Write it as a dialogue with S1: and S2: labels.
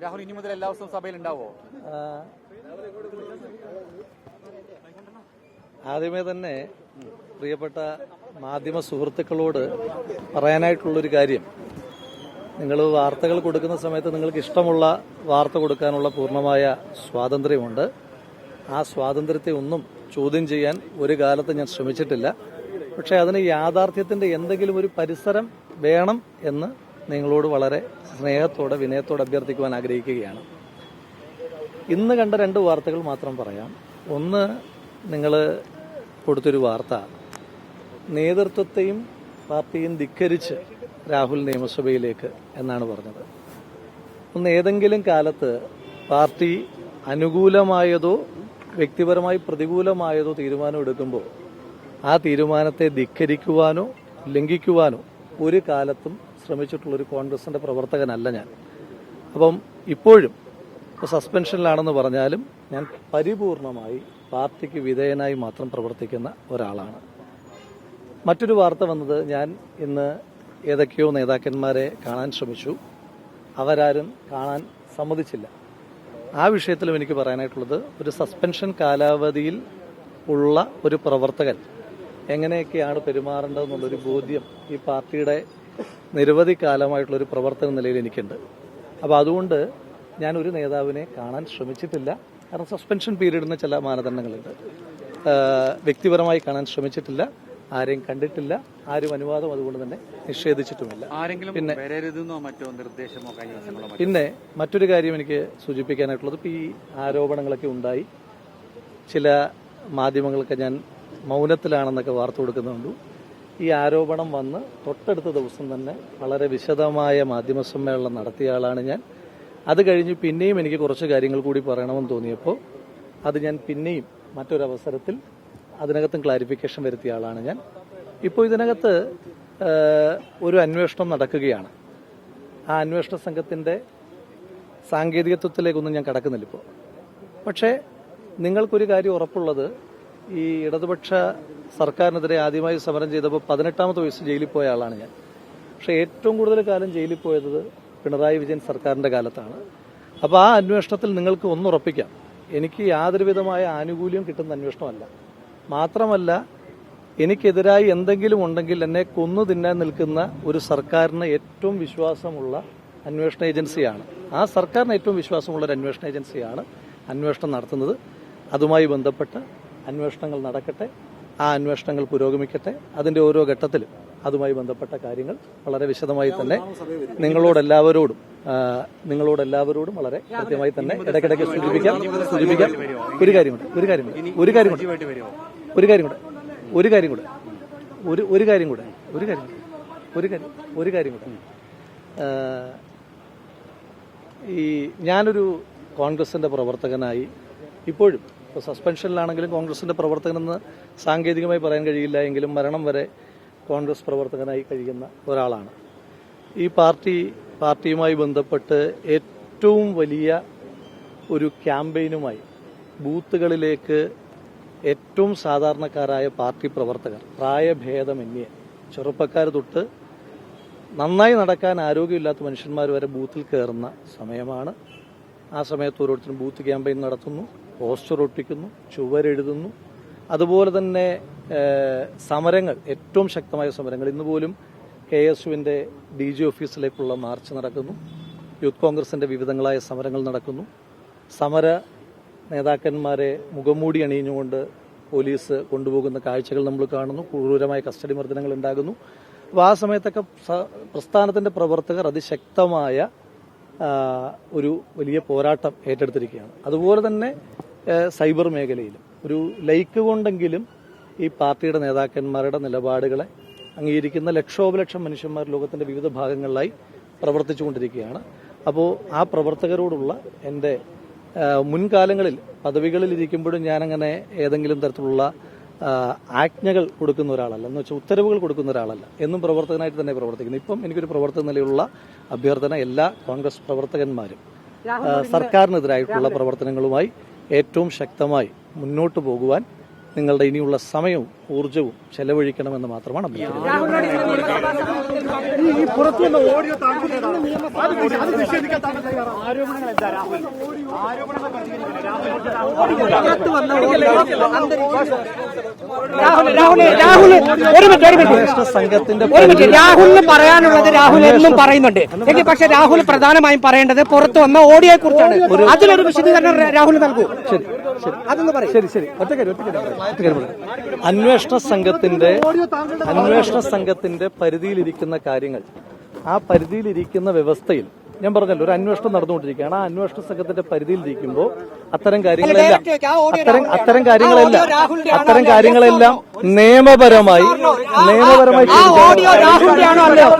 S1: രാഹുൽ ഇനി മുതൽ എല്ലാ ദിവസവും സഭയിൽ ഉണ്ടാവോ?
S2: ആദ്യമേ തന്നെ പ്രിയപ്പെട്ട മാധ്യമ സുഹൃത്തുക്കളോട് പറയാനായിട്ടുള്ളൊരു കാര്യം, നിങ്ങൾ വാർത്തകൾ കൊടുക്കുന്ന സമയത്ത് നിങ്ങൾക്ക് ഇഷ്ടമുള്ള വാർത്ത കൊടുക്കാനുള്ള പൂർണ്ണമായ സ്വാതന്ത്ര്യമുണ്ട്. ആ സ്വാതന്ത്ര്യത്തെ ഒന്നും ചോദ്യം ചെയ്യാൻ ഒരു കാലത്ത് ഞാൻ ശ്രമിച്ചിട്ടില്ല. പക്ഷേ അതിന് യാഥാർത്ഥ്യത്തിന്റെ എന്തെങ്കിലും ഒരു പരിസരം വേണം എന്ന് നിങ്ങളോട് വളരെ സ്നേഹത്തോടെ വിനയത്തോടെ അഭ്യർത്ഥിക്കുവാൻ ആഗ്രഹിക്കുകയാണ്. ഇന്ന് കണ്ട 2 വാർത്തകൾ മാത്രം പറയാം. ഒന്ന്, നിങ്ങൾ കൊടുത്തൊരു വാർത്ത നേതൃത്വത്തെയും പാർട്ടിയും ധിക്കരിച്ച് രാഹുൽ നിയമസഭയിലേക്ക് എന്നാണ് പറഞ്ഞത്. ഒന്ന്, ഏതെങ്കിലും കാലത്ത് പാർട്ടി അനുകൂലമായതോ വ്യക്തിപരമായി പ്രതികൂലമായതോ തീരുമാനം എടുക്കുമ്പോൾ ആ തീരുമാനത്തെ ധിക്കരിക്കുവാനോ ലംഘിക്കുവാനോ ഒരു കാലത്തും ശ്രമിച്ചിട്ടുള്ളൊരു കോൺഗ്രസിന്റെ പ്രവർത്തകനല്ല ഞാൻ. അപ്പം ഇപ്പോഴും സസ്പെൻഷനിലാണെന്ന് പറഞ്ഞാലും ഞാൻ പരിപൂർണമായി പാർട്ടിക്ക് വിധേയനായി മാത്രം പ്രവർത്തിക്കുന്ന ഒരാളാണ്. മറ്റൊരു വാർത്ത വന്നത്, ഞാൻ ഇന്ന് ഏതൊക്കെയോ നേതാക്കന്മാരെ കാണാൻ ശ്രമിച്ചു, അവരാരും കാണാൻ സമ്മതിച്ചില്ല. ആ വിഷയത്തിലും എനിക്ക് പറയാനായിട്ടുള്ളത്, ഒരു സസ്പെൻഷൻ കാലാവധിയിൽ ഉള്ള ഒരു പ്രവർത്തകൻ എങ്ങനെയൊക്കെയാണ് പെരുമാറേണ്ടതെന്നുള്ളൊരു ബോധ്യം ഈ പാർട്ടിയുടെ നിരവധി കാലമായിട്ടുള്ളൊരു പ്രവർത്തന നിലയിൽ എനിക്കുണ്ട്. അപ്പോൾ അതുകൊണ്ട് ഞാൻ ഒരു നേതാവിനെ കാണാൻ ശ്രമിച്ചിട്ടില്ല. കാരണം സസ്പെൻഷൻ പീരീഡിന് ചില മാനദണ്ഡങ്ങളുണ്ട്. വ്യക്തിപരമായി കാണാൻ ശ്രമിച്ചിട്ടില്ല, ആരെയും കണ്ടിട്ടില്ല, ആരും അനുവാദം അതുകൊണ്ട് തന്നെ നിഷേധിച്ചിട്ടുമില്ല. പിന്നെ മറ്റൊരു കാര്യം എനിക്ക് സൂചിപ്പിക്കാനായിട്ടുള്ളത്, ഇപ്പോൾ ഈ ആരോപണങ്ങളൊക്കെ ഉണ്ടായി, ചില മാധ്യമങ്ങൾക്ക് ഞാൻ മൗനത്തിലാണെന്നൊക്കെ വാർത്ത കൊടുക്കുന്നുണ്ട്. ഈ ആരോപണം വന്ന് തൊട്ടടുത്ത ദിവസം തന്നെ വളരെ വിശദമായ മാധ്യമ സമ്മേളനം നടത്തിയ ആളാണ് ഞാൻ. അത് കഴിഞ്ഞ് പിന്നെയും എനിക്ക് കുറച്ച് കാര്യങ്ങൾ കൂടി പറയണമെന്ന് തോന്നിയപ്പോൾ അത് ഞാൻ പിന്നെയും മറ്റൊരവസരത്തിൽ അതിനകത്തും ക്ലാരിഫിക്കേഷൻ വരുത്തിയ ആളാണ് ഞാൻ. ഇപ്പോൾ ഇതിനകത്ത് ഒരു അന്വേഷണം നടക്കുകയാണ്. ആ അന്വേഷണ സംഘത്തിന്റെ സാങ്കേതികത്വത്തിലേക്കൊന്നും ഞാൻ കടക്കുന്നില്ല ഇപ്പോൾ. പക്ഷേ നിങ്ങൾക്കൊരു കാര്യം ഉറപ്പുള്ളത്, ഈ ഇടതുപക്ഷ സർക്കാരിനെതിരെ ആദ്യമായി സമരം ചെയ്തപ്പോൾ 18ാമത്തെ വയസ്സ് ജയിലിൽ പോയ ആളാണ് ഞാൻ. പക്ഷേ ഏറ്റവും കൂടുതൽ കാലം ജയിലിൽ പോയത് പിണറായി വിജയൻ സർക്കാരിന്റെ കാലത്താണ്. അപ്പോൾ ആ അന്വേഷണത്തിൽ നിങ്ങൾക്ക് ഒന്നുറപ്പിക്കാം, എനിക്ക് യാതൊരു വിധമായ ആനുകൂല്യം കിട്ടുന്ന അന്വേഷണമല്ല. മാത്രമല്ല, എനിക്കെതിരായി എന്തെങ്കിലും ഉണ്ടെങ്കിൽ എന്നെ കൊന്നു തിന്നാൻ നിൽക്കുന്ന ഒരു സർക്കാരിന് ഏറ്റവും വിശ്വാസമുള്ള അന്വേഷണ ഏജൻസിയാണ്, ആ സർക്കാരിന് ഏറ്റവും വിശ്വാസമുള്ള ഒരു അന്വേഷണ ഏജൻസിയാണ് അന്വേഷണം നടത്തുന്നത്. അതുമായി ബന്ധപ്പെട്ട് അന്വേഷണങ്ങൾ നടക്കട്ടെ, ആ അന്വേഷണങ്ങൾ പുരോഗമിക്കട്ടെ. അതിന്റെ ഓരോ ഘട്ടത്തിലും അതുമായി ബന്ധപ്പെട്ട കാര്യങ്ങൾ വളരെ വിശദമായി തന്നെ നിങ്ങളോടെല്ലാവരോടും വളരെ കൃത്യമായി തന്നെ ഇടയ്ക്കിടയ്ക്ക് സൂചിപ്പിക്കാം. ഒരു കാര്യം കൂടെ ഈ ഞാനൊരു കോൺഗ്രസിന്റെ പ്രവർത്തകനായി ഇപ്പോഴും സസ്പെൻഷനിലാണെങ്കിലും കോൺഗ്രസിന്റെ പ്രവർത്തകനെന്ന് സാങ്കേതികമായി പറയാൻ കഴിയില്ല എങ്കിലും മരണം വരെ കോൺഗ്രസ് പ്രവർത്തകനായി കഴിയുന്ന ഒരാളാണ്. ഈ പാർട്ടിയുമായി ബന്ധപ്പെട്ട് ഏറ്റവും വലിയ ഒരു ക്യാമ്പയിനുമായി ബൂത്തുകളിലേക്ക് ഏറ്റവും സാധാരണക്കാരായ പാർട്ടി പ്രവർത്തകർ, പ്രായഭേദമന്യേ ചെറുപ്പക്കാർ തൊട്ട് നന്നായി നടക്കാൻ ആരോഗ്യമില്ലാത്ത മനുഷ്യന്മാർ വരെ ബൂത്തിൽ കയറുന്ന സമയമാണ്. ആ സമയത്ത് ഓരോരുത്തരും ബൂത്ത് ക്യാമ്പയിൻ നടത്തുന്നു, പോസ്റ്റർ ഒട്ടിക്കുന്നു, ചുവരെഴുതുന്നു. അതുപോലെ തന്നെ സമരങ്ങൾ, ഏറ്റവും ശക്തമായ സമരങ്ങൾ. ഇന്ന് പോലും KSUവിന്റെ DG ഓഫീസിലേക്കുള്ള മാർച്ച് നടക്കുന്നു. യൂത്ത് കോൺഗ്രസിന്റെ വിവിധങ്ങളായ സമരങ്ങൾ നടക്കുന്നു. സമര നേതാക്കന്മാരെ മുഖംമൂടി അണിഞ്ഞുകൊണ്ട് പോലീസ് കൊണ്ടുപോകുന്ന കാഴ്ചകൾ നമ്മൾ കാണുന്നു. ക്രൂരമായ കസ്റ്റഡി മർദ്ദനങ്ങൾ ഉണ്ടാകുന്നു. അപ്പോൾ ആ സമയത്തൊക്കെ പ്രസ്ഥാനത്തിന്റെ പ്രവർത്തകർ അതിശക്തമായ ഒരു വലിയ പോരാട്ടം ഏറ്റെടുത്തിരിക്കുകയാണ്. അതുപോലെ തന്നെ സൈബർ മേഖലയിലും ഒരു ലൈക്ക് കൊണ്ടെങ്കിലും ഈ പാർട്ടിയുടെ നേതാക്കന്മാരുടെ നിലപാടുകളെ അംഗീകരിക്കുന്ന ലക്ഷോപലക്ഷം മനുഷ്യന്മാർ ലോകത്തിന്റെ വിവിധ ഭാഗങ്ങളിലായി പ്രവർത്തിച്ചുകൊണ്ടിരിക്കുകയാണ്. അപ്പോൾ ആ പ്രവർത്തകരോടുള്ള എൻ്റെ മുൻകാലങ്ങളിൽ പദവികളിൽ ഇരിക്കുമ്പോഴും ഞാനങ്ങനെ ഏതെങ്കിലും തരത്തിലുള്ള ആജ്ഞകൾ കൊടുക്കുന്ന ഒരാളല്ല, എന്ന് വെച്ചാൽ ഉത്തരവുകൾ കൊടുക്കുന്ന ഒരാളല്ല, എന്നും പ്രവർത്തകനായിട്ട് തന്നെ പ്രവർത്തിക്കുന്നു. ഇപ്പം എനിക്കൊരു പ്രവർത്തക നിലയിലുള്ള അഭ്യർത്ഥന, എല്ലാ കോൺഗ്രസ് പ്രവർത്തകന്മാരും സർക്കാരിനെതിരായിട്ടുള്ള പ്രവർത്തനങ്ങളുമായി ഏറ്റവും ശക്തമായി മുന്നോട്ട് പോകുവാൻ നിങ്ങളുടെ ഇനിയുള്ള സമയവും ഊർജവും ചെലവഴിക്കണമെന്ന് മാത്രമാണ് അഭ്യർത്ഥിക്കുന്നത്.
S3: രാഹുലിന് പറയാനുള്ളത് രാഹുൽ എന്നും പറയുന്നുണ്ട് എങ്കിൽ പക്ഷെ രാഹുൽ പ്രധാനമായും പറയേണ്ടത് പുറത്തു വന്ന ഓഡിയോയെ കുറിച്ചാണ്. അതിലൊരു വിശദീകരണം രാഹുൽ നൽകൂ. അതൊന്ന് പറയും.
S2: ശരി അന്വേഷണ സംഘത്തിന്റെ പരിധിയിലിരിക്കുന്ന കാര്യങ്ങൾ, ആ പരിധിയിലിരിക്കുന്ന വ്യവസ്ഥയിൽ ഞാൻ പറഞ്ഞല്ലോ ഒരു അന്വേഷണം നടന്നുകൊണ്ടിരിക്കുകയാണ്. ആ അന്വേഷണ സംഘത്തിന്റെ പരിധിയിലിരിക്കുമ്പോൾ അത്തരം കാര്യങ്ങളെല്ലാം നിയമപരമായി
S3: രാഹുലിന്റെ ആണോ അല്ലയോ?